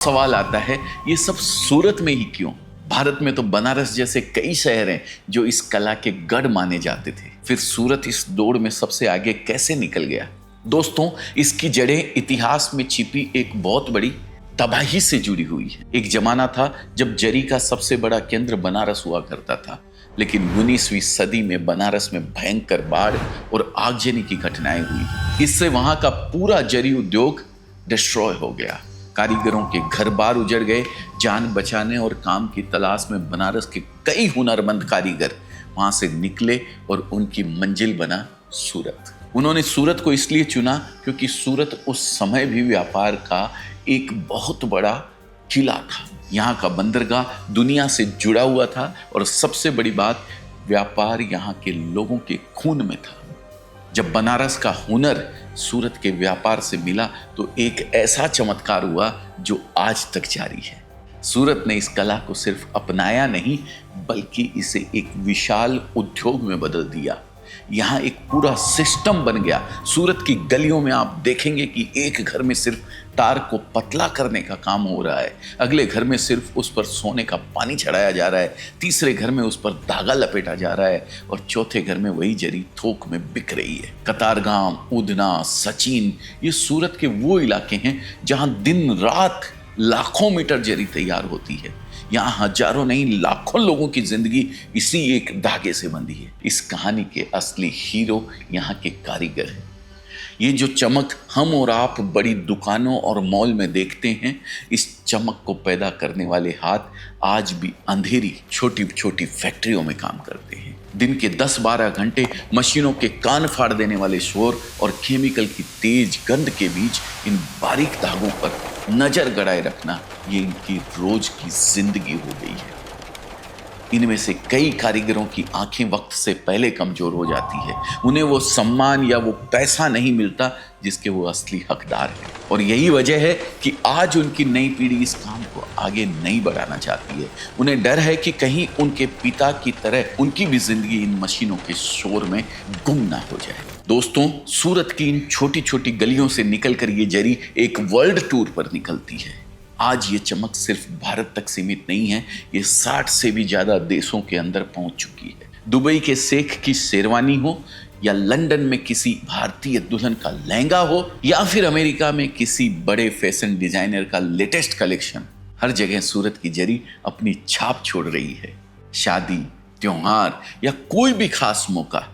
सवाल आता है, ये सब सूरत में ही क्यों? भारत में तो बनारस जैसे कई शहर हैं जो इस कला के गढ़ माने जाते थे। फिर सूरत इस दौड़ में सबसे आगे कैसे निकल गया? दोस्तों, इसकी जड़ें इतिहास में छिपी एक बहुत बड़ी तबाही से जुड़ी हुई है। एक जमाना था जब जरी का सबसे बड़ा केंद्र बनारस हुआ करता था, लेकिन 19वीं सदी में बनारस में भयंकर बाढ़ और आगजनी की घटनाएं हुई। इससे वहां का पूरा जरी उद्योग डिस्ट्रॉय हो गया। कारीगरों के घर बार उजड़ गए। जान बचाने और काम की तलाश में बनारस के कई हुनरमंद कारीगर वहां से निकले और उनकी मंजिल बना सूरत। उन्होंने सूरत को इसलिए चुना क्योंकि सूरत उस समय भी व्यापार का एक बहुत बड़ा किला था। यहाँ का बंदरगाह दुनिया से जुड़ा हुआ था और सबसे बड़ी बात, व्यापार यहाँ के लोगों के खून में था। जब बनारस का हुनर सूरत के व्यापार से मिला तो एक ऐसा चमत्कार हुआ जो आज तक जारी है। सूरत ने इस कला को सिर्फ अपनाया नहीं, बल्कि इसे एक विशाल उद्योग में बदल दिया। यहाँ एक पूरा सिस्टम बन गया। सूरत की गलियों में आप देखेंगे कि एक घर में सिर्फ तार को पतला करने का काम हो रहा है, अगले घर में सिर्फ उस पर सोने का पानी चढ़ाया जा रहा है, तीसरे घर में उस पर धागा लपेटा जा रहा है और चौथे घर में वही जरी थोक में बिक रही है। कतारगाम, उधना, सचिन, ये सूरत के वो इलाके हैं जहाँ दिन रात लाखों मीटर जरी तैयार होती है। यहाँ हजारों नहीं लाखों लोगों की जिंदगी इसी एक धागे से बंधी है। इस कहानी के असली हीरो यहाँ के कारीगर हैं। ये जो चमक हम और आप बड़ी दुकानों और मॉल में देखते हैं, इस चमक को पैदा करने वाले हाथ आज भी अंधेरी छोटी छोटी फैक्ट्रियों में काम करते हैं। दिन के 10-12 घंटे मशीनों के कान फाड़ देने वाले शोर और केमिकल की तेज गंध के बीच इन बारीक धागों पर नजर गड़ाए रखना, ये इनकी रोज की जिंदगी हो गई है। इनमें से कई कारीगरों की आंखें वक्त से पहले कमजोर हो जाती है। उन्हें वो सम्मान या वो पैसा नहीं मिलता जिसके वो असली हकदार हैं। और यही वजह है कि आज उनकी नई पीढ़ी इस काम को आगे नहीं बढ़ाना चाहती है। उन्हें डर है कि कहीं उनके पिता की तरह उनकी भी जिंदगी इन मशीनों के शोर में गुम ना हो जाए। दोस्तों, सूरत की इन छोटी छोटी गलियों से निकलकर ये जरी एक वर्ल्ड टूर पर निकलती है। आज ये चमक सिर्फ भारत तक सीमित नहीं है, ये 60 से भी ज्यादा देशों के अंदर पहुंच चुकी है। दुबई के शेख की शेरवानी हो या लंदन में किसी भारतीय दुल्हन का लहंगा हो या फिर अमेरिका में किसी बड़े फैशन डिजाइनर का लेटेस्ट कलेक्शन, हर जगह सूरत की जरी अपनी छाप छोड़ रही है। शादी, त्योहार या कोई भी खास मौका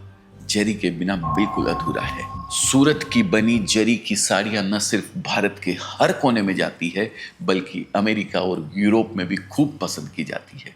जरी के बिना बिल्कुल अधूरा है। सूरत की बनी जरी की साड़ियां न सिर्फ भारत के हर कोने में जाती है, बल्कि अमेरिका और यूरोप में भी खूब पसंद की जाती है।